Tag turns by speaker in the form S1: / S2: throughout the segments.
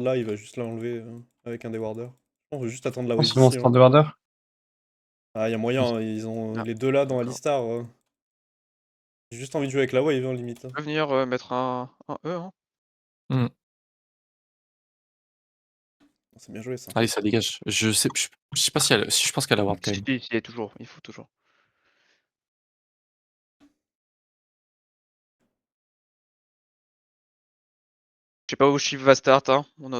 S1: Là, il va juste l'enlever avec un des warders. On veut juste attendre la
S2: Oh,
S1: wave
S2: c'est le
S1: d'ici.
S2: monstre de Warder.
S1: Ah, il y a moyen, hein, ils ont
S3: Ah,
S1: les deux là dans
S3: d'accord.
S1: Alistar. J'ai juste envie de jouer avec la wave, limite.
S3: On peut venir mettre un E, hein.
S1: C'est bien joué ça.
S4: Allez, ça dégage. Je sais pas si je pense qu'elle a ward quand même.
S3: Si, si, toujours, il faut toujours. Je sais pas où Shiv va start, hein. On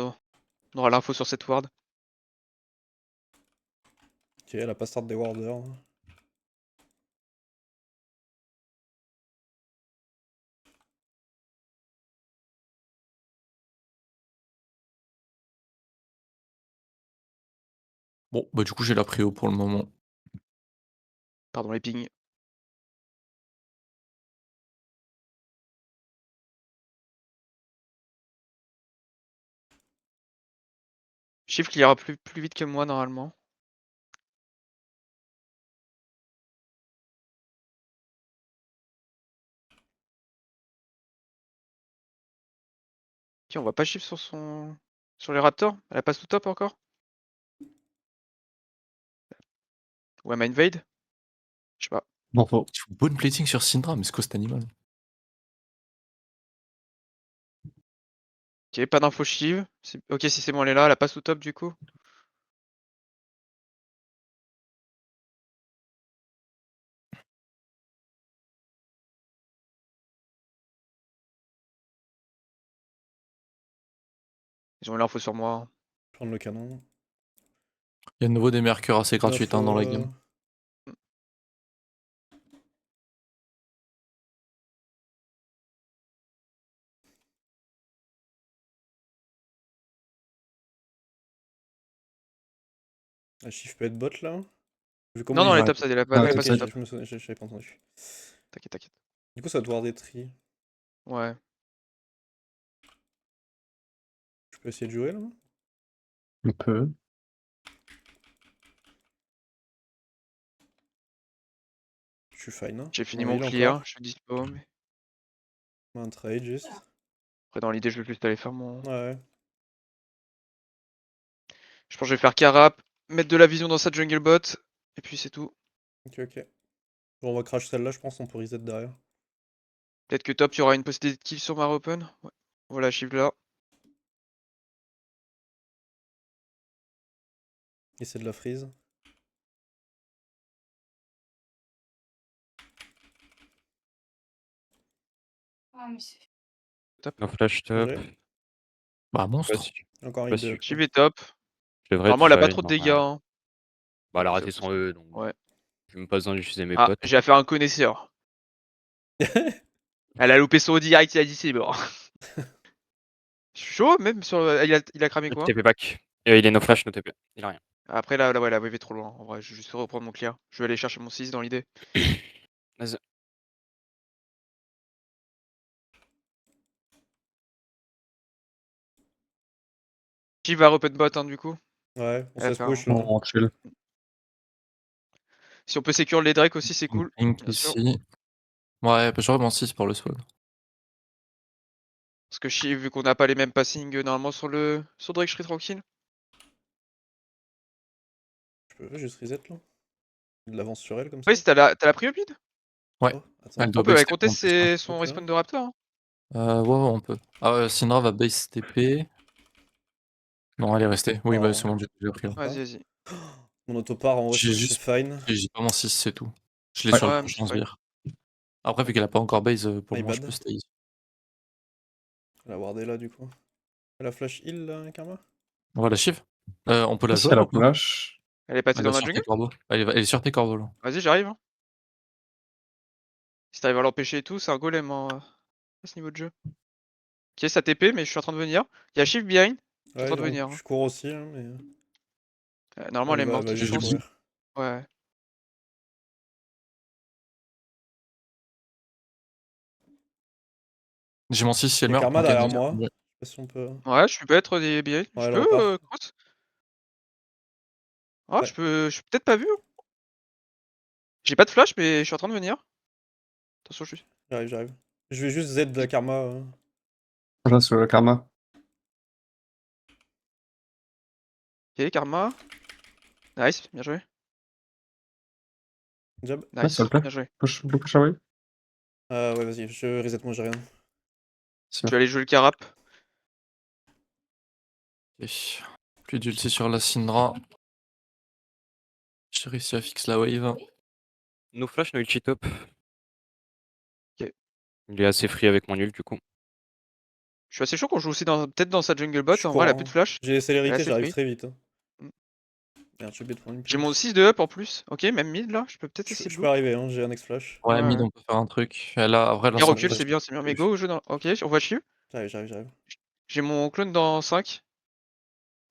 S3: aura l'info sur cette ward.
S1: Ok, elle a pas start des warders.
S4: Bon, bah du coup j'ai la préo pour le moment.
S3: Pardon, les pings. Shiv qui ira plus vite que moi normalement. Ok, on va pas Shiv sur les Raptors. Elle a pas sous top encore. Ou elle m'a invade. Je sais pas.
S2: Bon, faut.
S4: Bonne plating sur Syndra, mais c'est quoi cet animal?
S3: Ok, pas d'info Shiv. Ok, si c'est bon, elle est là, elle a pas sous top du coup. Ils ont eu l'info sur moi.
S1: Prendre le canon.
S4: Il y a de nouveau des mercures assez gratuites hein, dans la game.
S1: La Shift peut être bot là. Vu comment
S3: Non, non,
S1: il
S3: elle est
S1: joue.
S3: top side, elle a pas,
S2: Ah,
S3: elle a
S2: top
S3: pas
S1: Ok,
S3: sous
S2: side.
S3: top.
S1: j'avais pas entendu.
S3: T'inquiète, t'inquiète.
S1: Du coup, ça doit avoir des tri.
S3: Ouais.
S1: Je peux essayer de jouer là.
S2: On peut.
S1: Je suis fine. Hein.
S3: J'ai fini
S1: On
S3: mon
S1: heal
S3: clear,
S1: encore.
S3: je suis dispo. Mais...
S1: Un trade juste.
S3: Après, dans l'idée, je vais juste aller faire mon.
S1: Ouais.
S3: Je pense que je vais faire Carap, mettre de la vision dans sa jungle bot, et puis c'est tout.
S1: Ok, ok. Bon, on va crash celle-là, je pense, on peut reset derrière.
S3: Peut-être que top, il y aura une possibilité de kill sur ma open. Ouais. Voilà, Shiv là.
S1: Et c'est de la freeze.
S3: Top.
S5: No flash top.
S1: GG.
S4: Bah monstre.
S5: Vas-y.
S1: Encore un hit
S5: Vas-y.
S1: de.
S3: Shiv est top.
S5: Je devrais
S3: Normalement, elle a pas
S5: être
S3: trop de
S5: fine,
S3: dégâts.
S5: normalement.
S3: Hein.
S5: Bah, elle a
S3: Donc,
S5: raté son E, donc
S3: ouais.
S5: j'ai même pas besoin d'utiliser mes
S3: Ah,
S5: potes.
S3: j'ai affaire à un connaisseur. Elle a loupé son haut direct, il a dit c'est mort. Je suis chaud, même sur. Il a cramé quoi?
S5: TP back. Il est no flash, no TP. Il a rien.
S3: Après, là, ouais, la wave est trop loin. En vrai, je vais juste reprendre mon clear. Je vais aller chercher mon 6 dans l'idée.
S5: Vas-y.
S3: Shiv va open bot, hein, du coup.
S1: Ouais, on
S3: Elle a
S1: se
S3: fait
S1: push
S3: un-
S1: là.
S2: On chill.
S3: Si on peut secure les Drake aussi, c'est cool.
S4: Pink
S3: Bien sûr.
S4: ici. Ouais, bah, j'aurais mon 6 pour le spawn.
S3: Parce que Shiv, vu qu'on n'a pas les mêmes passings normalement sur Drake, je serai tranquille.
S1: Je peux juste reset là. De l'avance sur elle comme ça.
S3: Oui, si t'as la prio mid.
S4: Ouais.
S1: Oh, attends.
S4: Elle
S3: On
S4: doit
S3: peut
S4: base
S3: aller
S4: TP
S3: compter
S4: en plus. Hein.
S3: son
S1: Ok.
S3: respawn de Raptor. Hein.
S4: Ouais, ouais, on peut. Ah ouais, Syndra va base TP. Non, elle est restée. Oui, bah
S1: Oh.
S4: c'est bon, j'ai pris. Hein.
S3: Vas-y, vas-y.
S1: Mon autopart en vrai
S4: J'ai
S1: c'est
S4: juste.
S1: fine.
S4: J'ai pas mon 6, c'est tout. Je l'ai
S2: Ouais.
S4: sur le
S3: Ouais, mais
S4: prochain
S3: c'est fine.
S4: sbire. Après, vu qu'elle a pas encore base, pour le
S1: My
S4: moment, je
S1: bad.
S4: peux stay.
S1: Elle a wardé là du coup. Elle a flash heal là, Karma.
S4: On va la chiffre. On peut la
S2: Si
S4: jouer
S2: elle
S4: là
S2: a
S4: ou pas?
S2: flash.
S3: Elle est partie
S4: Elle
S3: dans
S4: est
S3: ma
S4: sur tes
S3: jungle.
S4: corbeaux. Elle est sur tes corbeaux là.
S3: Vas-y, j'arrive. Hein. Si t'arrives à l'empêcher et tout, c'est un golem à ce niveau de jeu. Ok, ça TP, mais je suis en train de venir. Il y a Shiv behind. Je suis en
S1: Ouais,
S3: train de venir. Hein.
S1: je cours aussi, hein, mais.
S3: Normalement, elle est
S1: Elle
S3: morte,
S1: va
S3: je
S1: juste
S3: pense.
S1: courir.
S3: Ouais.
S4: J'ai mon 6 si elle
S1: Il y a
S4: meurt.
S1: Karma
S4: Ok,
S1: derrière
S4: nice.
S1: moi.
S4: Ouais.
S1: Je sais pas si on peut.
S3: Ouais, je peux être des behind.
S1: Ouais,
S3: Je
S1: elle
S3: peux,
S1: repart.
S3: cross. Ah,
S1: Ouais.
S3: je suis peut-être pas vu. Hein. J'ai pas de flash, mais je suis en train de venir. Attention, je suis.
S1: J'arrive. Je vais juste Z de Karma.
S2: Là, sur le karma.
S3: Ok, Karma. Nice, bien joué.
S1: Jab.
S2: Ouais,
S3: Nice,
S2: s'il te plaît.
S3: bien joué.
S2: Push away.
S1: Ouais, vas-y, je reset moi, j'ai rien.
S2: C'est
S3: Tu
S2: bien.
S3: vas aller jouer le Carap.
S4: Ok. Plus d'ulti sur la Syndra. J'ai réussi à fixer la wave.
S5: No flash, no ulti top.
S3: Ok.
S5: Il est assez free avec mon ult du coup.
S3: Je suis assez chaud qu'on joue aussi peut-être dans sa jungle bot.
S1: Je
S3: En vrai, elle a
S1: crois,
S3: plus de
S1: hein.
S3: flash.
S1: J'ai célérité,
S3: assez
S1: j'arrive
S3: free.
S1: très vite. Hein.
S3: Mm.
S1: Merde, j'ai oublié de prendre une
S3: J'ai
S1: pulse.
S3: mon 6 de up en plus. Ok, même mid là. Je peux peut-être essayer de
S1: Je peux
S3: blue.
S1: arriver, hein, j'ai un X-Flash.
S4: Ouais, mid,
S3: Ouais.
S4: on peut faire un truc. Elle a, après, elle a
S3: Et
S4: son
S3: recule,
S4: flash.
S3: c'est bien, c'est bien. Mais go, jeu dans. Ok, on voit Shiv.
S1: J'arrive.
S3: J'ai mon clone dans 5.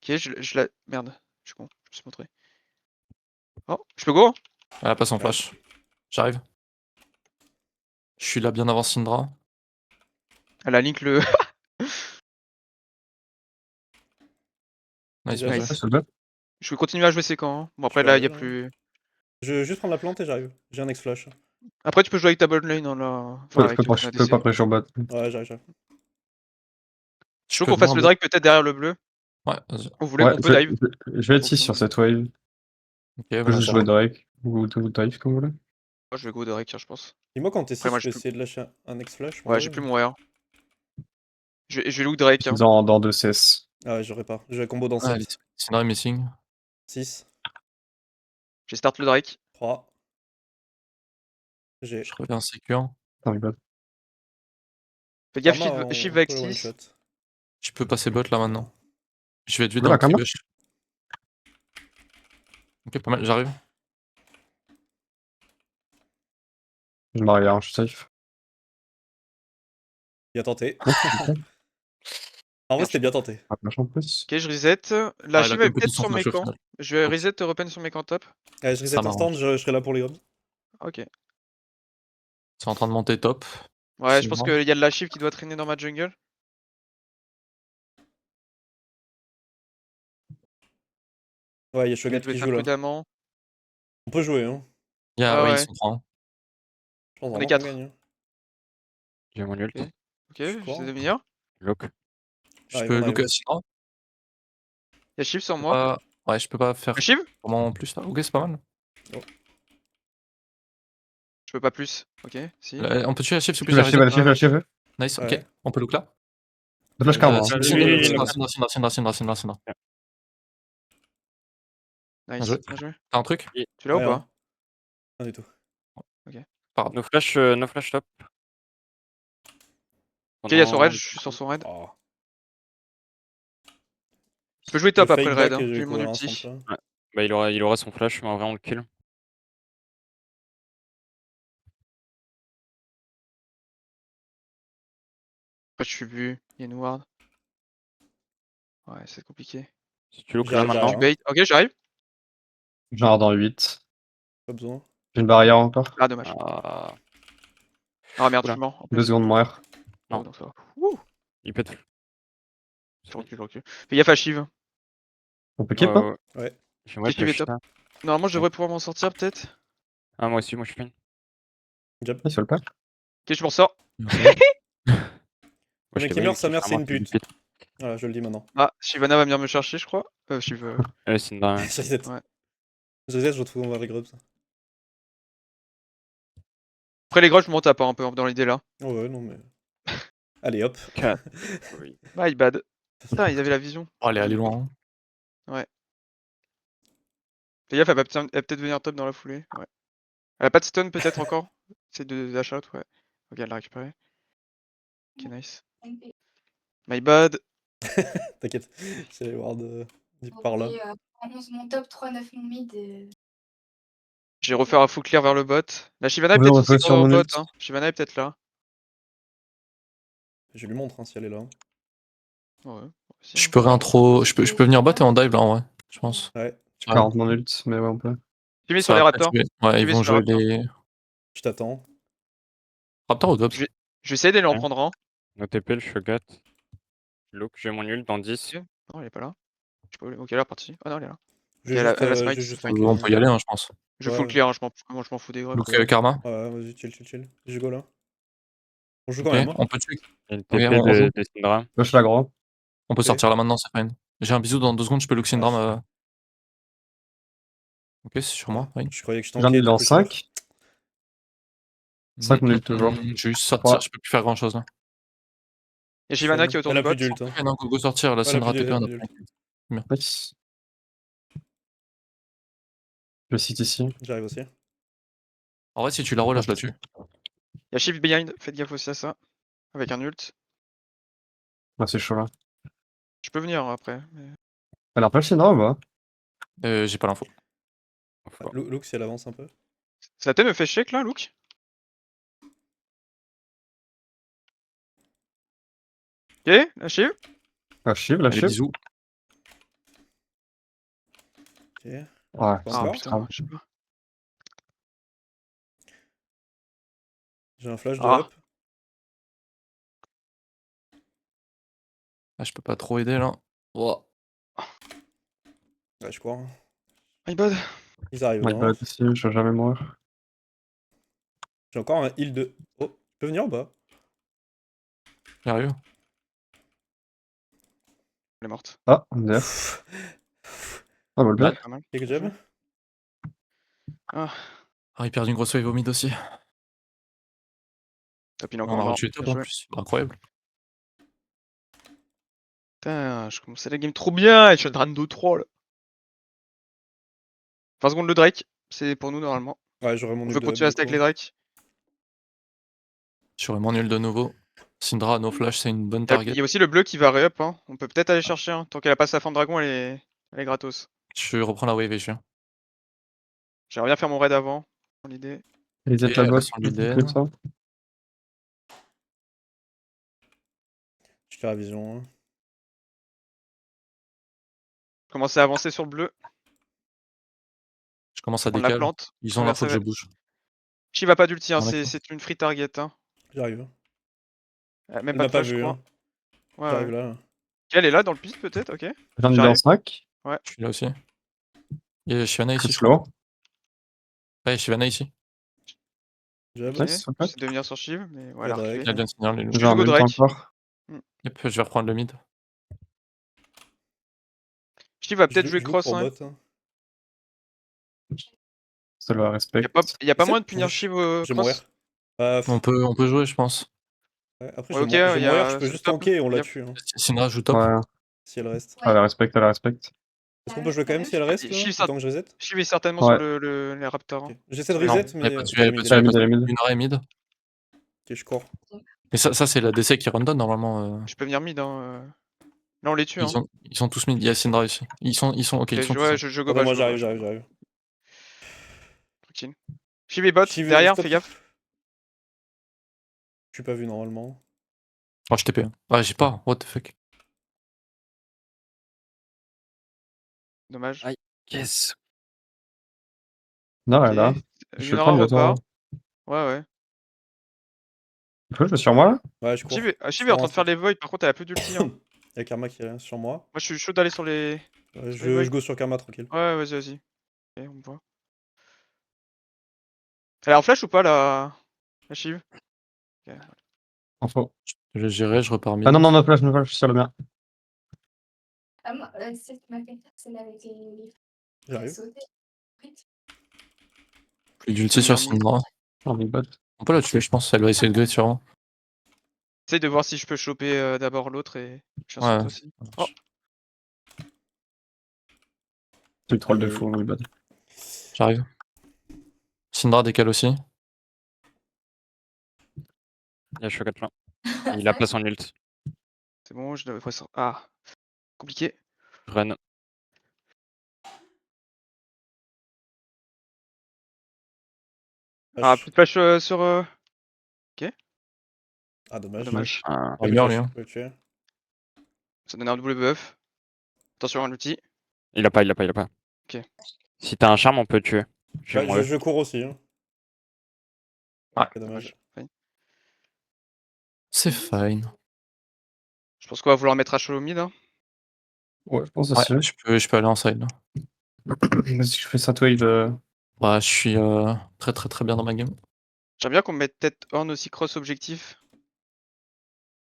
S3: Ok, je la. Merde, je suis con. Je me suis montré. Oh, je peux go hein.
S4: Elle a pas son
S1: Ouais.
S4: flash. J'arrive. Je suis là bien avant Syndra.
S3: Elle a link le.
S4: Nice,
S1: Jab.
S4: bien joué.
S3: Nice.
S2: Ouais, s'il te plaît.
S3: Je vais continuer à jouer ses camps. Hein. Bon, après
S1: peux
S3: là, il y a
S1: arriver, là.
S3: plus.
S1: Je veux juste prendre la plante et j'arrive. J'ai un X-Flash.
S3: Après, tu peux jouer avec ta bot lane. Hein, là. Enfin, avec ton
S2: Je
S3: ADC.
S2: peux pas pressure bot.
S1: Ouais, j'arrive.
S3: Je
S4: Je
S3: veux
S4: peux
S3: qu'on fasse
S4: venir
S3: le
S4: bot.
S3: Drake peut-être derrière le bleu.
S4: Ouais, vas-y.
S3: On voulait,
S2: Ouais,
S3: on peut dive.
S2: je vais être
S3: En
S2: 6
S3: fonction
S2: sur
S3: de-
S2: cette wave.
S4: Ok,
S2: Je peux
S4: bah,
S2: juste jouer Drake. Ou dive comme vous voulez.
S3: Moi, je vais go Drake, hein, je pense.
S1: Dis-moi quand t'es
S3: Après,
S1: 6,
S3: moi,
S1: je peux essayer de lâcher un X-Flash.
S3: Ouais, j'ai plus mon R. Je vais look Drake. Hein.
S2: Dans 2 CS.
S1: Ah ouais, j'aurais pas. J'ai combo dans
S4: ouais,
S1: 7.
S4: Syndra est missing.
S1: 6,
S3: J'ai start le Drake.
S1: 3. J'ai.
S4: Je reviens sécure.
S2: Attends, il bot.
S3: Fais gaffe,
S1: Karma,
S3: Shiv
S1: on
S3: avec
S1: peut le one
S3: 6.
S1: shot.
S4: Je peux passer bot là maintenant. Je vais être vite
S2: Oula,
S4: dans le
S2: Karma.
S4: tribush. Ok, pas mal, j'arrive.
S2: Je m'arrière, je suis safe.
S1: Bien tenté.
S2: Ok.
S1: En vrai, c'était bien tenté.
S2: Ah, flash en plus.
S3: Ok, je reset. La
S4: Ah, il a
S3: Shiv
S4: que
S3: est
S4: petit
S3: peut-être
S4: son
S3: sur mes
S4: flash au
S3: camps.
S4: final.
S3: Je vais reset repen sur mes camps top.
S1: Allez, je reset
S4: Ça
S1: instant,
S4: m'arrange.
S1: je serai là pour les grubs.
S3: Ok.
S4: C'est en train de monter top.
S3: Ouais, je pense
S4: Syndra.
S3: qu'il y a de la Shiv qui doit traîner dans ma jungle.
S1: Ouais, il y a
S3: Je vais
S1: Shogat
S3: jouer
S1: qui
S3: ça
S1: joue là.
S3: prudemment.
S1: On peut jouer, hein.
S4: Il y a,
S3: Ouais,
S4: ouais, ils
S3: ouais.
S4: sont 3.
S1: Je pense
S3: On est
S1: vraiment qu'on
S3: 4.
S1: gagne. Hein.
S5: J'ai mon ult.
S3: Ok,
S1: Je suis
S3: j'essaie
S1: quoi
S3: de venir.
S5: Lock.
S4: Je
S1: Ah,
S4: peux
S1: on
S4: looker
S1: arrive.
S4: à Syndra.
S3: Il y a Shiv sur
S4: Je peux
S3: moi.
S4: pas... Ouais, je peux pas faire
S3: La Shiv
S4: comment en plus là. Ok, c'est pas mal.
S3: Je peux pas plus. Ok, si.
S4: On peut tuer la chef, s'il
S2: Je
S4: vous
S2: peux
S4: plaît,
S2: la
S4: j'ai
S2: chier,
S4: reset.
S2: la chier.
S4: Nice, ok.
S1: Ouais.
S4: On peut look là.
S2: De flash Karma.
S1: Syndra,
S4: Syndra. Bien
S3: Nice,
S4: joué.
S3: bien joué.
S4: T'as un truc?
S3: Tu l'as ou
S1: Ouais,
S3: pas
S1: hein. Rien du tout.
S4: Pas grave.
S5: No flash top.
S3: Ok, il y a son raid, je suis sur son raid.
S1: Oh.
S3: Je peux jouer
S1: Je
S3: top après
S1: fake
S3: le raid.
S1: back
S3: Hein.
S1: et je
S3: J'ai
S1: vais
S3: eu mon
S1: courir
S3: ulti.
S1: ensemble. Là.
S5: Bah il aura son flash, mais en vrai on le kill.
S3: Après, je suis vu. Il y a une ward. Ouais, c'est compliqué.
S5: Si tu look là
S1: J'arrive,
S5: maintenant.
S1: j'arrive.
S3: Bait. Ok, j'arrive.
S2: Genre dans 8.
S1: Pas besoin.
S2: J'ai une barrière encore.
S3: Ah, dommage.
S5: Ah,
S3: Ah merde, je
S5: Oula.
S3: suis mort. En
S2: 2
S3: plus.
S2: secondes de mourir.
S3: Oh,
S5: Non.
S3: donc ça va. Ouh,
S5: il pète.
S3: je recule. Fais gaffe à Shiv.
S2: On peut keep, hein?
S1: Ouais.
S5: J'aimerais
S3: Shiv est
S5: push
S3: top.
S5: ça.
S3: Normalement, je devrais pouvoir m'en sortir peut-être.
S5: Ah moi aussi, moi je suis fine.
S1: Jab.
S2: Il se le perd.
S3: Ok, je m'en sors.
S5: Moi,
S1: Le
S5: je
S1: mec
S5: t'ai
S1: qui
S5: pas
S1: meurt,
S5: dit
S1: sa
S5: qu'il
S1: mère,
S5: fait
S1: c'est
S5: un
S1: une
S5: mort, c'est
S1: pute.
S5: pute.
S1: Voilà, je le dis maintenant.
S3: Ah, Shivana va venir me chercher, je crois. Shiv.
S5: C'est une dingue.
S1: Je reset.
S3: Ouais.
S1: Je reset, je retrouve les grubs.
S3: Après les grosses, je m'en tape un peu dans l'idée là.
S1: Oh ouais, non mais. Allez hop.
S5: 4. Oui.
S3: My bad. Putain, ils avaient la vision.
S4: Oh, elle est allée loin.
S3: Ouais. Fais gaffe, elle va peut-être venir top dans la foulée. Ouais. Elle a pas de stun peut-être encore. C'est de la shot, ouais. Ok, elle l'a récupéré. Ok, nice. My bad.
S1: T'inquiète. J'ai les ward par là.
S6: En 11 mon top, 3, 9 mon mid.
S3: J'ai refaire un full clear vers le bot. La Shivana est
S2: Ouais,
S3: peut-être
S2: on
S3: sur ses
S2: peut sur
S3: camps au
S2: mon
S3: bot.
S2: ult.
S3: Hein. Shivana est peut-être là.
S1: Je lui montre hein, si elle est là.
S3: Ouais. Si,
S4: Je
S3: hein.
S4: peux réintro. Je peux venir bot et en dive là en vrai, je pense.
S1: Ouais.
S2: J'ai 40 mon ult, mais ouais, on peut.
S3: J'ai mis
S4: Ça
S3: sur les
S4: va pas
S3: raptors.
S4: jouer. Ouais,
S3: J'ai
S4: ils
S3: mis
S4: vont
S3: sur les
S4: jouer
S3: raptors.
S4: les.
S1: Je t'attends.
S4: Raptor ou Dobbs?
S3: Je vais essayer d'aller en
S5: Ouais.
S3: prendre un.
S5: No TP, le Shogat. Look, j'ai mon ult dans 10.
S3: Ok. Non, elle est pas là. Je sais pas où elle est. Ok, elle est repartie. Ah non, elle est là.
S1: Je
S3: Ok,
S1: vais
S3: elle a
S1: juste,
S3: smite.
S1: je vais juste
S3: smite.
S4: On peut y aller, hein, je pense.
S3: Je
S1: Ouais.
S3: full clear, hein, moi je m'en fous des grubs.
S4: Look Karma.
S1: Ouais, vas-y, chill. Je go là. On joue
S4: Ok,
S1: quand même. Hein.
S4: on peut tuer.
S5: Il y a une
S4: Ok,
S5: TP
S4: on joue.
S5: de Syndra.
S2: Flash la grand.
S4: On peut
S1: Ok.
S4: sortir là maintenant, c'est fine. J'ai un bisou dans 2 secondes, je peux look Syndrome. Ok, c'est sur moi, oui.
S1: Je croyais que je
S2: J'en
S1: tankais.
S2: ai
S1: Du
S2: dans
S1: coup, je suis off.
S2: 5. 5 nuls toujours.
S4: Je vais juste sortir,
S2: 3.
S4: je peux plus faire grand chose là.
S3: Y'a Shyvana qui est autour
S1: Elle
S3: du
S1: a plus
S3: bot.
S1: d'ult. Hein.
S4: Ok, non, go sortir, la
S1: Ouais, elle a
S4: Syndra
S1: plus
S4: TP, on
S1: d'ult,
S4: a
S1: elle a
S4: pas.
S1: plus d'ult.
S2: Nice. Je cite ici.
S1: J'arrive aussi.
S4: En vrai, si tu la relâches là-dessus.
S3: Y'a Shiv behind, faites gaffe aussi à ça. Avec un ult.
S2: Ah, c'est chaud là.
S3: Je peux venir après. Mais...
S2: Elle a pas le Syndra ou pas?
S4: J'ai pas l'info.
S1: Luke, si elle avance un peu.
S3: Ça me fait shake là, Luke? Ok, la Shiv.
S2: La Shiv, la
S4: Allez,
S2: Shiv.
S4: bisous.
S1: Ok.
S2: Ouais,
S1: Pense
S2: c'est
S3: Ah
S1: pas.
S3: putain, je sais pas.
S1: J'ai un flash de
S3: Ah.
S1: up.
S4: Ah, je peux pas trop aider là. Oh.
S1: Ouais, je crois. Hein.
S3: My bad.
S1: Ils arrivent
S2: My
S1: là.
S2: bad ici, je vais jamais mourir.
S1: J'ai encore un heal de. Oh, tu peux venir ou pas?
S4: J'arrive.
S3: Elle est morte.
S2: Ah, MDF. Ah, bah le
S4: Là.
S2: bien.
S3: Pas mal.
S1: Quelques
S3: Bien
S1: jabs.
S3: joué. Ah,
S4: Ah, il perd une grosse wave au mid aussi.
S3: top, il est
S4: On
S3: encore
S4: a
S3: mort.
S4: retué
S3: Bien
S4: top en
S3: joué.
S4: plus. Incroyable.
S3: Putain, je commençais la game trop bien et je suis en train de 2-3 là. 20 secondes le Drake, c'est pour nous normalement.
S1: Ouais, j'aurais mon
S3: On
S1: ult
S3: veut
S1: de up.
S3: continuer à
S1: Du
S3: stack
S1: coup.
S3: les Drakes.
S4: J'aurais mon nul de nouveau. Syndra, no flash, c'est une bonne
S3: Il
S4: target.
S3: y a aussi le bleu qui va re-up. Hein. On peut peut-être aller chercher. Hein. Tant qu'elle a pas sa fin de dragon, elle est gratos.
S4: Je reprends la wave et je viens.
S3: J'aimerais bien faire mon raid avant, dans l'idée.
S2: Ils
S4: Ok,
S2: étaient la
S4: elle
S2: bot
S4: passe en
S2: plus
S4: mid
S2: que ça.
S1: Je fais la vision. Hein.
S3: Commencer à avancer sur le bleu,
S4: Je commence à
S3: prendre la
S4: décaler.
S3: plante.
S4: Ils ont l'info que je
S3: Traverser.
S4: bouge.
S3: Chi va pas d'ulti, hein.
S4: Ah, d'accord.
S3: C'est une free target. Hein.
S1: J'arrive.
S3: Même
S1: Elle
S3: pas
S1: m'a
S3: de
S1: pas
S3: flash, je
S1: vu.
S3: crois.
S1: Hein.
S3: Ouais,
S1: J'arrive
S3: ouais.
S1: là.
S3: Ok, elle est là dans le pit peut-être, ok.
S2: J'en ai dans
S3: J'arrive.
S2: 5.
S4: Je suis là aussi. Il y a Shyvana ici,
S2: Très
S4: je crois.
S2: slow.
S4: Ouais, Shyvana ici.
S1: Jab.
S3: Ok,
S2: Nice, ok.
S3: j'essaie de venir sur Shiv, mais ouais, elle a
S1: Drake.
S3: reculé.
S4: Il y a John Signal, les loups.
S3: Je
S2: J'ai
S3: vais
S2: un
S3: go
S2: ult
S3: Drake.
S2: encore.
S4: Yep, je vais reprendre le mid.
S3: Shiv va
S1: Je
S3: peut-être jouer
S1: joue
S3: cross.
S1: pour
S3: Hein.
S1: bot. Hein.
S2: Ça le respect.
S3: Y a pas
S1: C'est-
S3: moyen de punir
S1: je-
S3: Shiv
S1: Je vais mourir.
S3: cross.
S4: On peut jouer, je pense.
S1: Ouais, après,
S3: Ouais, ok,
S1: je vais
S3: y
S1: mourir. Je
S3: a
S1: peux
S3: ce
S1: juste
S3: top.
S1: tanker et on
S3: Fais
S1: la
S3: gaffe.
S1: tue. Hein,
S4: Syndra joue top.
S2: Ouais,
S1: si elle reste.
S2: elle la respecte, elle la respecte.
S1: Est-ce qu'on peut jouer quand même si elle reste là?
S3: Shiv,
S1: Le temps que je reset?
S3: Shiv est certainement
S2: Ouais.
S3: sur les Raptors.
S1: Ok.
S3: Hein.
S1: J'essaie de
S3: Ouais.
S4: Non,
S1: reset,
S4: elle
S1: mais.
S4: est pas
S1: Ok,
S4: dessus, elle est pas dessus,
S2: Elle
S4: elle
S2: est
S4: est pas
S2: mid, elle est
S4: dessus.
S2: mid.
S4: Lunara est mid.
S1: Ok, je cours.
S4: Et ça c'est la DC qui random normalement.
S3: Je peux venir mid. Hein. Là, on les tue. Hein.
S4: Ils sont tous mid. Il y a Syndra ici. Ils sont ok, ils
S3: Ok,
S4: sont tous.
S3: ouais,
S4: Hein.
S3: je go bas,
S1: Attends, moi
S3: je go bas.
S1: j'arrive.
S3: Tranquille. Shiv et bot,
S1: Shiv,
S3: derrière,
S1: stop.
S3: fais gaffe.
S1: Je suis pas vu normalement.
S4: Oh, je TP. Ah, j'ai pas. What the fuck.
S3: Dommage.
S5: Aïe. Yes.
S2: Non, elle est là.
S3: Ok.
S2: Je vais
S3: Yunara
S2: prendre le temps.
S3: repart. Ouais, ouais.
S2: Tu peux jouer sur moi là?
S1: Ouais, je cours.
S3: Shiv est en train de faire les voids, par contre, elle a plus d'ulti. Hein. Moi,
S1: Il y a Karma qui est là sur moi.
S3: je suis chaud d'aller sur les.
S1: Ouais,
S3: Sur les voids.
S1: je go sur Karma tranquille.
S3: Ouais, vas-y. Ok, on me voit. Elle est en flash ou pas la Shiv? Ok.
S2: Info.
S4: Je vais gérer, je repars mid.
S2: Ah non, non, no flash, je suis sur le mien.
S6: Ah, moi, celle qui m'a fait peur, celle avec les
S1: J'arrive.
S6: sauter.
S4: Plus d'ulti sur Syndra.
S2: Oh, my bad.
S4: On peut la tuer, je pense. Elle va essayer de grid sûrement.
S3: Essaye de voir si je peux choper d'abord l'autre et je viens
S4: Ouais.
S3: sauter aussi. Oh.
S2: C'est le troll de fou, my bad.
S4: J'arrive. Syndra décale aussi.
S5: Il y a Chocolat plein. Il a pas son ult.
S3: C'est bon, je devrais ça. Ah, compliqué.
S5: Run.
S3: Ah, plus de flash sur. Ok,
S1: Ah, dommage.
S3: dommage.
S5: Ah,
S4: Il meurt lui. Hein.
S1: Je peux le tuer.
S3: Ça donne un double buff. Attention à l'outil.
S5: il a pas.
S3: Ok.
S5: Si t'as un charme, on peut tuer. Je vais
S1: Ouais,
S5: mourir.
S1: je cours aussi. Hein.
S4: Ouais.
S1: Ok, dommage.
S3: Fine.
S4: C'est fine.
S3: Je pense qu'on va vouloir mettre H au mid. Hein.
S2: Ouais, je pense
S4: Ouais,
S2: aussi.
S4: je peux aller en side là.
S2: Vas-y, je fais ça wave.
S4: Ouais, je suis très bien dans ma game.
S3: J'aimerais bien qu'on mette peut-être Horn aussi cross objectif.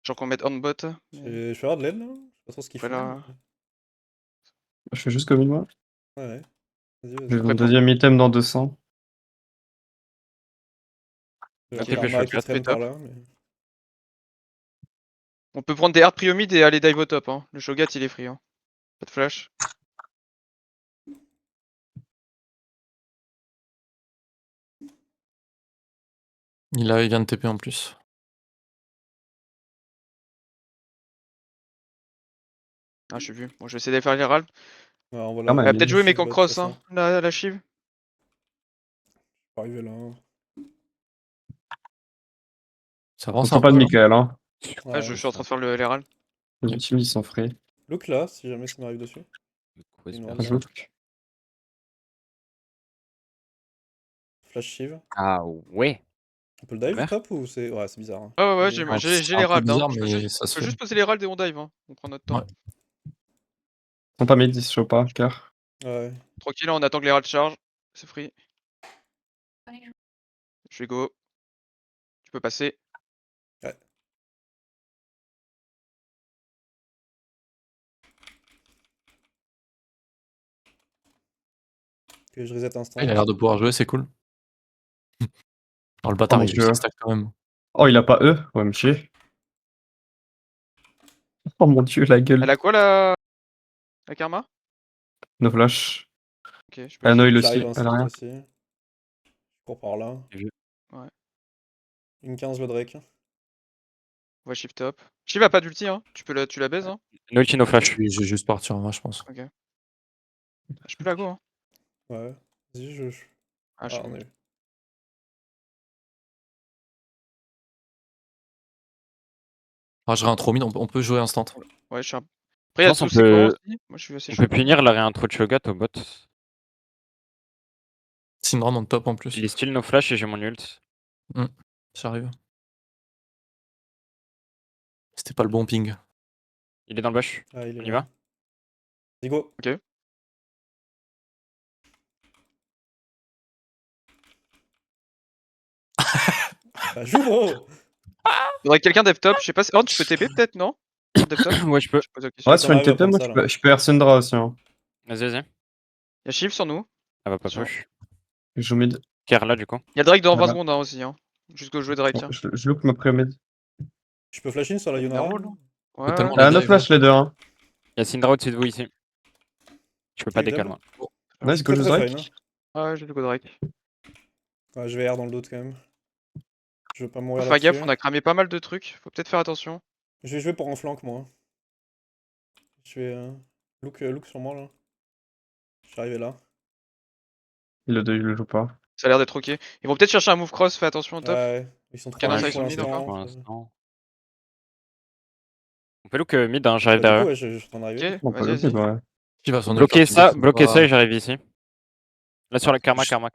S3: Genre qu'on mette Horn bot. Mais...
S1: Je fais avoir de l'aide là. Je sais pas trop ce qu'il faut.
S3: Voilà.
S2: Je fais juste comme une moi.
S1: Ouais. Vas-y,
S2: J'ai
S1: vas-y.
S2: mon deuxième item dans 200.
S1: J'ai
S5: Ok,
S1: un karma qui
S3: je
S1: traîne
S3: fais
S1: par
S3: top.
S1: là. Mais...
S3: On peut prendre des hard prio mid et aller dive au top. Hein. Le Shogat il est free. Hein. Pas de flash.
S4: Il vient de TP en plus.
S3: Ah, je suis vu. Bon, je vais essayer d'aller faire l'Herald.
S1: Ouais, on va
S2: Ah,
S1: la-
S2: ma
S3: Elle va
S2: mine.
S3: peut-être jouer
S1: Shiv
S3: mais qu'on
S1: bot, de
S3: cross,
S1: toute
S3: hein.
S1: façon.
S3: La Shiv.
S1: Je peux arriver là. Hein.
S4: Ça
S2: On
S4: avance
S2: sent
S4: un
S2: pas
S4: peu.
S2: de
S4: Là.
S2: Michael, hein.
S3: Ouais, je suis en train de faire l'Herald.
S2: Les ultimes, ils sont frais.
S1: Look là, si jamais ça m'arrive dessus.
S5: Quoi,
S1: Une
S5: c'est
S1: ward
S5: pas
S2: Je
S1: là.
S2: look.
S1: Flash Shiv.
S5: Ah ouais.
S1: On peut le dive
S5: Merde.
S1: top ou c'est. Ouais, c'est bizarre. Hein.
S3: Ouais, ouais,
S1: Vas-y.
S4: Ouais,
S3: j'ai
S4: c'est un peu
S3: l'Herald. Hein.
S4: bizarre,
S3: Je peux
S4: mais
S3: juste,
S4: ça
S3: je
S4: se
S3: peux
S4: fait.
S3: juste poser l'Herald et on dive. Hein. On prend notre temps.
S4: Ouais.
S2: Ils sont pas mid, ils se chauffent pas, cœur.
S1: Ouais.
S3: Tranquille, on attend que l'Herald charge. C'est free. Je vais go. Tu peux passer.
S1: Ouais. Que je reset instant.
S4: Il a l'air de pouvoir jouer, c'est cool. Alors le
S2: Oh
S4: bâtard,
S2: mon
S4: il
S2: dieu.
S4: stack quand même.
S2: Oh, il a pas E. Ouais, me chier. Oh mon dieu, la gueule.
S3: Elle a quoi la Karma?
S2: No flash.
S3: Ok, je peux
S2: Elle a
S3: essayer.
S2: Noil aussi.
S1: J'arrive
S2: Elle a
S1: instant
S2: rien.
S1: aussi. Je cours par là.
S3: Ouais.
S1: Une 15 le Drake.
S3: On va shift top. Shiv a pas d'ulti, hein. Tu la baises, hein.
S5: No ulti, no flash.
S4: Je vais juste partir en moi, je pense.
S3: Ok. Je peux la go, hein.
S1: Ouais. Vas-y, je.
S3: Ah, je
S1: Ah,
S3: suis
S1: on
S3: nul.
S1: est.
S4: Ah, je réintro mid, on peut jouer instant.
S3: Ouais, je suis un. Après, il y a
S5: Je pense
S3: tous
S5: qu'on
S3: ces camps
S5: peut-
S3: aussi. Moi, je suis assez
S5: On
S3: chaud.
S5: peut punir la réintro de Shogat au bot.
S4: Syndra monte top en plus.
S5: Il est still no flash et j'ai mon ult.
S4: J'arrive. C'était pas le bon ping.
S5: Il est dans le bush.
S1: Ah, il est
S5: On y
S1: là.
S5: va?
S1: Vas-y, go.
S3: Ok.
S1: Bah, joue, gros.
S3: Faudrait que quelqu'un dev top. Je sais pas si. Oh, tu peux TP peut-être, non? En dev top?
S5: Ouais, je peux.
S3: Je pose la question.
S2: Ouais,
S1: Ça
S2: sur une
S1: m'arrive à
S2: TP,
S1: prendre
S2: moi,
S1: ça, là.
S2: je peux Syndra aussi. Hein.
S5: Vas-y, vas-y.
S3: Y'a Shiv sur nous.
S5: Elle va pas
S3: Attention.
S5: push.
S2: Je joue mid.
S5: Ker là, du coup.
S3: Y'a Drake dans 20
S2: Voilà.
S3: secondes, hein, aussi, hein. Jusqu'au jouer Drake, hein.
S2: Je look ma pré-mid.
S1: Je peux flash in sur la
S3: Bien
S1: Yunara.
S3: roll, hein. Ouais.
S4: Totalement.
S2: Ah,
S4: Les
S2: no
S4: dives,
S2: flash les deux, hein.
S5: Il y a Syndra au-dessus de vous ici. Je peux pas
S1: Ok,
S5: décaler,
S1: dub.
S5: moi.
S2: Nice, go
S1: Très
S2: just
S1: très
S2: Drake.
S1: fine. Hein.
S3: Ouais, j'ai le go Drake.
S1: Ouais, je vais R dans le doute quand même. Je veux pas
S3: Faut
S1: mourir
S3: faire
S1: là-dessus.
S3: gaffe, on a cramé pas mal de trucs. Faut peut-être faire attention.
S1: Je vais jouer pour un flank, moi. Je vais. Look sur moi là. Je suis arrivé là.
S2: Il le joue pas.
S3: Ça a l'air d'être ok. Ils vont peut-être chercher un move cross, fais attention au top.
S1: Ouais, ils sont trop
S3: Canin,
S1: high
S3: ça, ils
S1: pour
S3: sont mid encore.
S5: Pour
S1: l'instant.
S5: l'instant. On peut look mid, hein,
S1: Bah,
S5: j'arrive
S1: du coup,
S5: derrière.
S1: ouais, je suis en train d'arriver.
S3: Ok,
S2: On peut
S3: vas-y,
S2: look,
S3: vas-y.
S2: ouais.
S4: Qui va son
S5: Bloquer
S4: ulti,
S5: ça,
S4: faut
S5: bloquer
S4: pas-
S5: ça et j'arrive ici. Là sur la karma,
S4: Je-
S5: karma.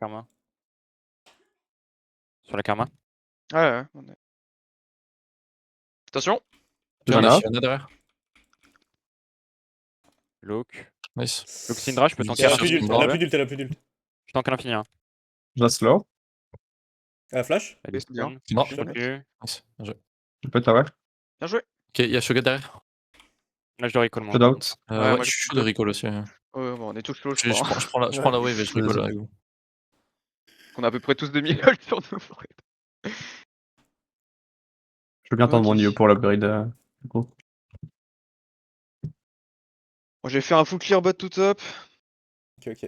S5: Sur la karma.
S3: Ouais. Attention.
S2: Voilà.
S4: Yana derrière.
S5: Look.
S4: Nice.
S5: Look Syndra, je peux
S4: Il
S5: tanker
S1: Elle a
S4: cherche
S1: plus d'ult,
S4: Syndra.
S1: elle a plus d'ult, elle a plus d'ult.
S5: Je tank à l'infini. Hein.
S2: Je la slow.
S1: Elle a flash.
S5: Elle est
S3: c'est bien.
S5: stun.
S4: Syndra.
S5: Je suis dessus.
S4: Nice. Bien joué.
S2: Je peux t'avoir.
S3: Bien joué.
S4: Ok, il y a Shogat derrière.
S5: Là je dois recall moi.
S2: Peu d'out.
S3: Ouais,
S4: Ouais,
S3: moi,
S4: je
S3: je
S4: suis
S3: peux
S4: chaud de
S3: go.
S4: recall aussi.
S3: Ouais, bon, on est tous chauds, je
S4: Je
S3: crois.
S4: prends la wave et je recall
S2: Vas-y.
S4: avec vous.
S3: On a à peu près tous 2000 gold sur nous.
S2: Je veux bien tendre mon
S3: Ok.
S2: niveau pour l'upgrade. Du coup.
S3: Bon, j'ai fait un full clear bot tout top.
S1: Ok.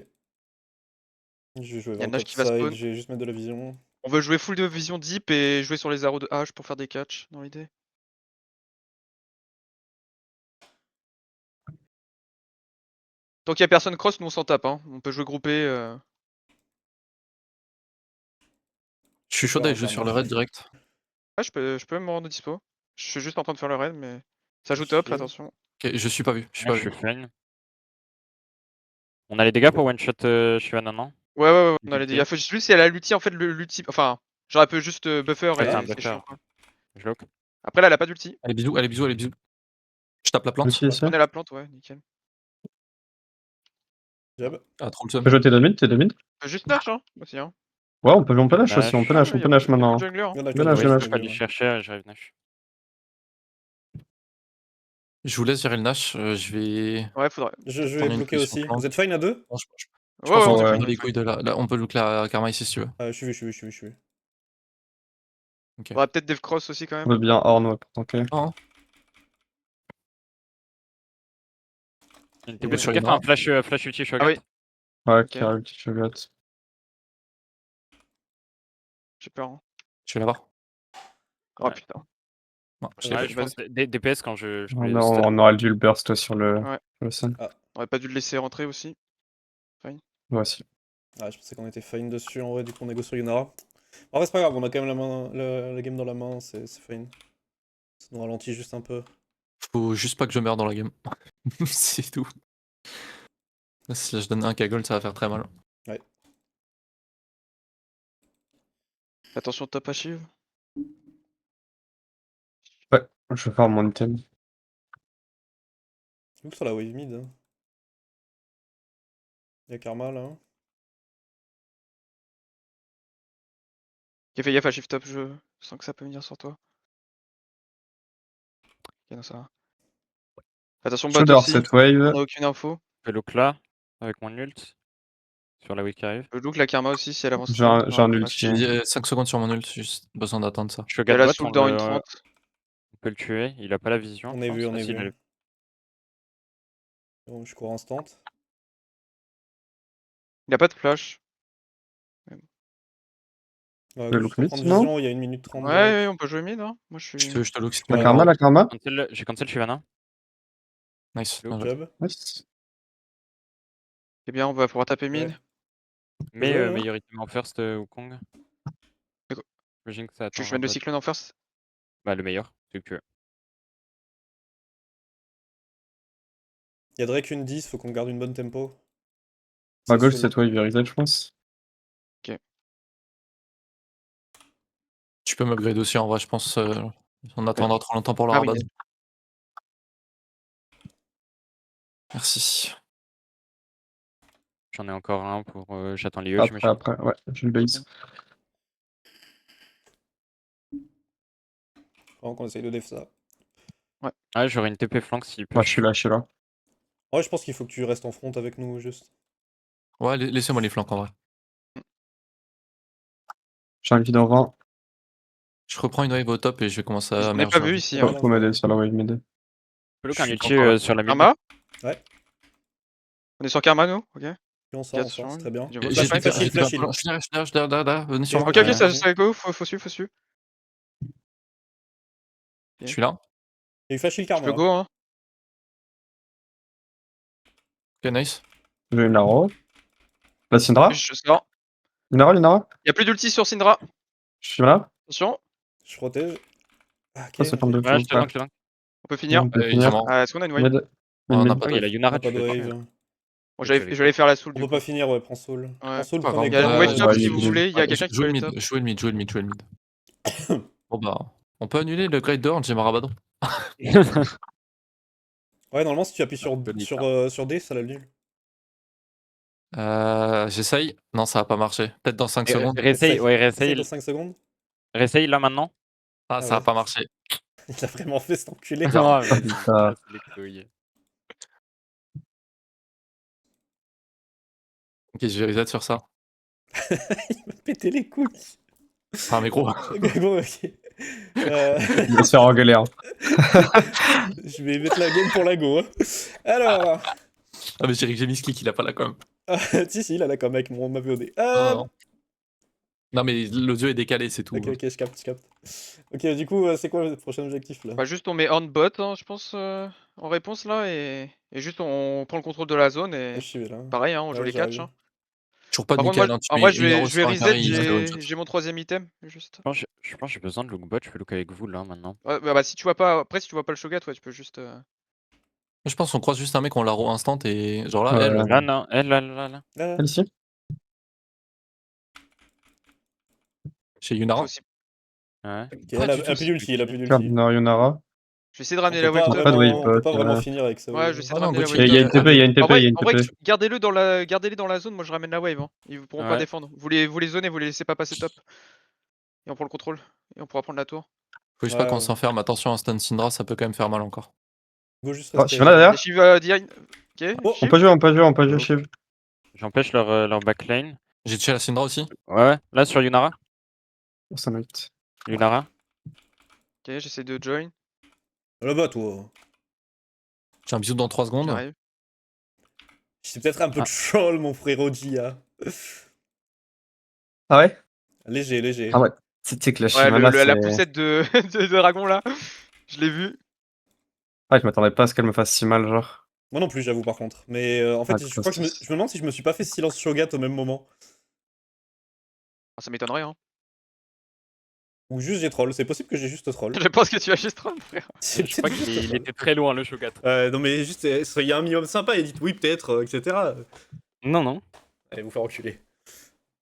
S1: Je vais jouer
S3: Y a
S1: vers le
S3: Nash
S1: top
S3: qui va
S1: side,
S3: spawn.
S1: je vais juste mettre de la vision.
S3: On veut jouer full de vision deep et jouer sur les arrows de H pour faire des catchs dans l'idée. Tant qu'il y a personne cross, nous on s'en tape. Hein. On peut jouer groupé.
S4: Je suis chaud
S1: Ouais,
S4: d'aller jouer
S1: enfin,
S4: sur le
S1: moi,
S4: raid direct.
S3: Ouais, je peux me rendre dispo. Je suis juste en train de faire le raid, mais ça joue top,
S1: Ok.
S3: attention.
S4: Ok, je suis pas vu. Je suis
S5: Là
S4: pas
S5: je
S4: vu.
S5: suis fine. On a les dégâts pour one shot Shyvana, non?
S3: Ouais, on a les
S5: Ok.
S3: dégâts. Faut juste si elle a l'ulti, en fait, l'ulti. Enfin, j'aurais pu juste buffer
S5: Ouais,
S3: et
S5: c'est un
S3: c'est
S5: buffer.
S3: chiant quoi.
S5: Je lock.
S3: Après là, elle a pas d'ulti.
S4: Allez, bisous, allez, bisous, allez, bisous. Je tape la plante.
S2: Ici, ici.
S3: Prenez la plante, ouais, nickel.
S1: Jab.
S4: Ah, trop le
S2: Tu
S4: seum.
S2: peux jouer tes 2 mid, tes 2 mid.
S3: Juste Nash, hein, aussi, hein.
S2: Ouais, on peut Nash aussi, on peut
S5: Nash.
S2: Nash, on peut Nash maintenant.
S3: Jungler, hein.
S1: Il y en a
S2: Go
S1: que
S2: Nash,
S1: deux,
S2: go
S5: Oui,
S2: Nash.
S5: je
S1: je
S5: peux aller
S1: me dis,
S5: chercher, j'arrive Nash.
S4: Je vous laisse gérer le Nash. Je vais.
S3: Ouais, faudrait.
S1: Je vais
S4: Tourner une
S1: bloquer
S4: position
S1: aussi.
S4: flanc.
S1: Vous êtes fine à deux?
S4: Non, Je pense
S3: Ouais,
S4: qu'on
S3: on est
S2: ouais.
S4: prend
S3: fine, on est
S4: les
S3: fine.
S4: couilles de la. On peut look la karma ici si tu veux.
S1: Je suis vu, je suis vu.
S4: Ok.
S3: On va peut-être Dev Cross aussi quand
S2: On
S3: même.
S2: veut bien Horn, ouais, pour tanker.
S4: Non,
S5: Une
S1: Il
S5: TP
S1: est
S5: sur
S4: sur
S5: gaffe, un
S4: Yuna.
S5: flash ulti
S3: Ah oui,
S5: Shogat.
S2: Ouais,
S3: Ok.
S2: qui a ulti Shogat.
S3: j'ai peur. Hein.
S4: Je vais l'avoir.
S3: Oh
S5: Ouais.
S3: putain.
S4: Non, je
S1: Ouais,
S4: l'ai
S5: Ouais,
S4: pas.
S5: je pense DPS quand je voulais
S2: On aurait dû le burst sur le
S3: Ouais.
S2: sun.
S3: On aurait pas dû le laisser rentrer aussi.
S2: Ouais, si.
S1: Ah, je pensais qu'on était fine dessus en vrai, du coup on est go sur Yunara. En vrai, c'est pas grave, on a quand même la, main, la game dans la main, c'est fine. Ça nous ralentit juste un peu.
S4: Faut juste pas que je meure dans la game. C'est tout. Si je donne un Kaggle, ça va faire très mal.
S1: Ouais.
S3: Attention top Achieve.
S2: Ouais, je vais faire mon item.
S1: Look sur la wave mid. Hein. Y'a Karma là.
S3: Ok, fais gaffe Achieve top, je sens que ça peut venir sur toi. Ok, non, ça va. Attention
S2: Je
S3: bot
S2: dors
S3: aussi.
S2: cette
S3: On
S2: wave.
S3: a aucune info.
S5: Je fais look là, avec mon ult. Sur la wave qui arrive.
S3: Le look, la Karma aussi si elle avance
S2: J'ai
S3: trop.
S2: un, j'ai un
S3: Ouais,
S2: ulti.
S4: J'ai dit 5 secondes sur mon ult, juste besoin d'attendre ça.
S5: Je
S3: Il y a
S5: Shogat
S3: la
S5: bot,
S3: soul dans une
S5: on
S3: 30.
S5: peut le tuer. Il a pas la vision.
S1: On
S5: je
S1: est
S5: pense.
S1: vu, on
S5: Ah,
S1: est
S5: si, il a
S1: vu.
S5: le-
S1: Bon, je cours instant.
S3: Il a pas de flash.
S2: Le look
S1: Juste pour
S2: mid,
S1: prendre
S2: non?
S1: vision, il y a 1 minute 30
S3: Ouais,
S1: de rec.
S3: ouais, on peut jouer mid, hein. Moi je suis.
S4: Je te look si tu
S1: Ouais,
S2: La
S4: veux.
S2: karma,
S1: ouais.
S2: la karma?
S5: J'ai cancel Shyvana.
S4: Nice.
S5: Look.
S4: bien joué.
S1: Club.
S2: Nice.
S3: Eh bien, on va pouvoir taper mid.
S1: Ouais.
S5: Mais
S1: jouer, là.
S5: meilleur item en first Wukong.
S3: C'est quoi
S5: J'imagine que ça
S3: Tu veux que
S5: attend
S3: je
S5: un
S3: mette le
S5: bot.
S3: cyclone en first?
S5: Bah, le meilleur, celui que tu veux.
S1: Y'a Drake une 10, faut qu'on garde une bonne tempo.
S2: Ma
S1: C'est
S2: goal,
S1: solo.
S2: cette wave reset, je pense.
S4: Tu peux m'upgrade aussi en vrai, je pense. On attendra trop longtemps pour le
S3: Ah oui.
S4: rabat. Merci.
S5: J'en ai encore un pour. J'attends les eux, j'imagine.
S2: Après, ouais, j'ai le base.
S1: Vraiment qu'on essaye de def ça.
S5: Ouais, j'aurais une TP flank s'il
S2: Ouais,
S5: push.
S2: je suis là, je suis là.
S1: Ouais, je pense qu'il faut que tu restes en front avec nous, juste.
S4: Ouais, laissez-moi les flancs en vrai.
S2: J'ai un vide en 20.
S4: Je reprends une wave au top et je vais commencer à
S3: On n'est pas
S4: merge.
S3: vu ici.
S1: Ouais,
S3: Hein.
S1: non,
S2: Faut
S1: je
S2: m'aider
S1: vois.
S2: sur la wave mid.
S5: Je look
S4: Je
S5: un
S4: suis
S5: ulti
S4: content.
S5: sur la mid.
S3: Karma?
S1: Ouais.
S3: On est sur Karma nous? Ok.
S1: Puis on sort,
S3: Attention,
S1: c'est très bien.
S3: j'ai-
S1: Flash heal, flash heal, flash heal.
S4: Je suis derrière, venez sur
S1: Ok,
S4: moi.
S3: Ok, ok,
S1: Ouais,
S3: ça
S1: vas-y.
S3: ça go, faut suivre, faut suivre.
S4: Je suis là.
S1: Y'a eu flash heal
S3: Je
S1: Karma.
S3: peux go, hein.
S4: Ok, nice.
S2: J'ai une arrow. La Syndra?
S3: Je sors.
S2: Linara?
S3: Y'a plus d'ulti sur Syndra.
S2: Je suis là?
S3: Attention,
S1: Je protège. Ah, ok.
S2: Oh, ça tombe de
S5: Ouais,
S2: fou.
S5: je te tank.
S3: on peut finir.
S2: On peut
S4: Il est
S2: finir.
S4: mort.
S3: Ah, est-ce qu'on a une wave?
S2: Mid.
S4: On
S2: Mid,
S4: a
S2: mid.
S4: pas
S5: Ah,
S4: de
S5: il y a la
S4: wave.
S1: On
S5: Yunara,
S1: a pas
S5: tu
S1: de
S5: fais
S1: wave.
S5: tank.
S3: Bon, j'allais faire la soul
S1: On
S3: du
S1: peut
S3: coup.
S1: pas finir, ouais, prends soul.
S3: Ouais,
S1: Prends soul,
S4: pas
S1: prenez
S4: grave.
S3: Y'a une
S1: gold.
S3: wave top
S2: ouais,
S3: si
S2: il-
S3: vous
S2: il-
S3: voulez, y'a quelqu'un qui peut
S4: Jouez le
S3: aller
S4: mid,
S3: top.
S4: jouez le mid, jouez le mid, jouez le mid. Bon bah, on peut annuler le grade 2 en GM Rabadon.
S1: Ouais, normalement, si tu appuies sur,
S4: Bonne
S1: sur D, ça l'annule.
S4: J'essaye. Non, ça va pas marcher. Peut-être dans 5 secondes.
S5: Réessaye, ouais,
S1: Essaye dans
S5: réessaye.
S1: 5 secondes.
S5: Réessaye là maintenant.
S4: Ah,
S1: Ah
S4: ça va
S1: ouais.
S4: pas marcher.
S1: Il a vraiment fait cet enculé.
S5: Non, mais
S2: putain.
S5: c'est casse les couilles.
S4: Ok, je vais reset sur ça.
S1: Il m'a pété les couilles.
S4: Enfin, mais gros.
S1: Ok, bon, ok.
S2: Il va se faire engueuler. Hein.
S1: Je vais mettre la game pour la go. Hein. Alors.
S4: Ah, mais j'ai mis ce kick, il a pas la com.
S1: Si, il a la com avec ma VOD.
S4: Non, non. Non, mais l'audio est décalé, c'est tout.
S1: Ok, ok, je capte, je capte. Ok, du coup, c'est quoi le prochain objectif là?
S3: Bah juste on met on bot, hein, je pense, en réponse là, et juste on prend le contrôle de la zone et
S1: Je suis là.
S3: pareil, hein, on joue
S1: Ouais,
S3: les catch.
S1: j'arrive.
S3: Hein.
S4: Toujours pas
S3: Par contre,
S4: nickel,
S3: moi,
S4: hein. Tu
S3: en
S4: mets
S3: vrai,
S4: une arrow
S3: je vais
S4: sur un carré,
S3: reset,
S4: il se fait one shot.
S3: j'ai mon 3ème item, juste.
S5: Je pense que j'ai besoin de look bot, je fais look avec vous là maintenant.
S3: Ouais, bah si tu vois pas, après si tu vois pas le Shogat, ouais, tu peux juste...
S4: Je pense qu'on croise juste un mec, on l'arrow instant et genre là,
S2: Ouais.
S4: elle.
S5: Là, non, elle, là.
S1: Ah,
S2: Elle ici?
S4: Chez
S3: faut
S4: Yunara.
S3: aussi...
S5: Ouais.
S1: ok, elle a plus d'ulti, elle a plus d'ulti.
S2: Yunara.
S3: Je vais essayer de
S1: On
S3: ramener
S1: peut
S3: la wave
S1: pas
S3: top.
S2: pas de
S1: vraiment,
S2: wave
S1: on peut pas
S2: pot,
S1: vraiment
S2: ouais.
S1: finir avec ça.
S3: Ouais, je vais essayer de
S4: Ah non,
S3: ramener la
S4: Gauthier,
S3: wave
S2: Il y a une
S3: top.
S2: TP, il y a une TP,
S3: En vrai,
S2: il y a une TP.
S3: gardez-le dans la zone, moi je ramène la wave. Hein. Ils pourront pas
S5: Ouais.
S3: défendre. Vous les zonez, vous les laissez pas passer top. Et on prend le contrôle. Et on pourra prendre la tour.
S4: Faut juste pas qu'on
S1: Ouais.
S4: s'enferme. Attention, un stun Syndra, ça peut quand même faire mal encore.
S1: Go juste
S2: Oh,
S1: rester.
S2: je suis là derrière.
S3: Et Shiv direct. Ok,
S1: Oh,
S2: On
S3: Shiv.
S2: peut jouer, Shiv.
S5: J'empêche leur backlane.
S4: J'ai tué la Syndra aussi.
S5: Ouais, là sur Yunara.
S2: Ça m'évite.
S5: Yunara.
S3: Ok, j'essaie de join.
S1: Là-bas, toi.
S4: J'ai un bisou dans 3 secondes.
S3: J'arrive.
S1: C'est peut-être un peu
S5: Ah.
S1: de troll, mon frérot Gia.
S2: Ah ouais?
S1: Léger, léger.
S2: Ah ouais. C'est que la
S3: Ouais,
S2: Shyvana,
S3: la
S2: c'est...
S3: poussette de, de dragon là. Je l'ai vu.
S2: Ah, je m'attendais pas à ce qu'elle me fasse si mal, genre.
S1: Moi non plus, j'avoue, par contre. Mais en fait,
S2: Ah,
S1: je crois que je me demande si je me suis pas fait silence Shogat au même moment.
S3: Ah, ça m'étonnerait, hein.
S1: Ou juste j'ai troll. C'est possible que j'ai juste troll.
S3: Je pense que tu as juste troll, frère.
S1: C'est
S5: Je crois
S1: peut-être juste
S5: qu'il
S1: troll.
S5: était très loin le Shogat.
S1: Non mais juste, soyez un minimum sympa et dites oui peut-être, etc.
S5: Non, non.
S1: Allez vous faire enculer.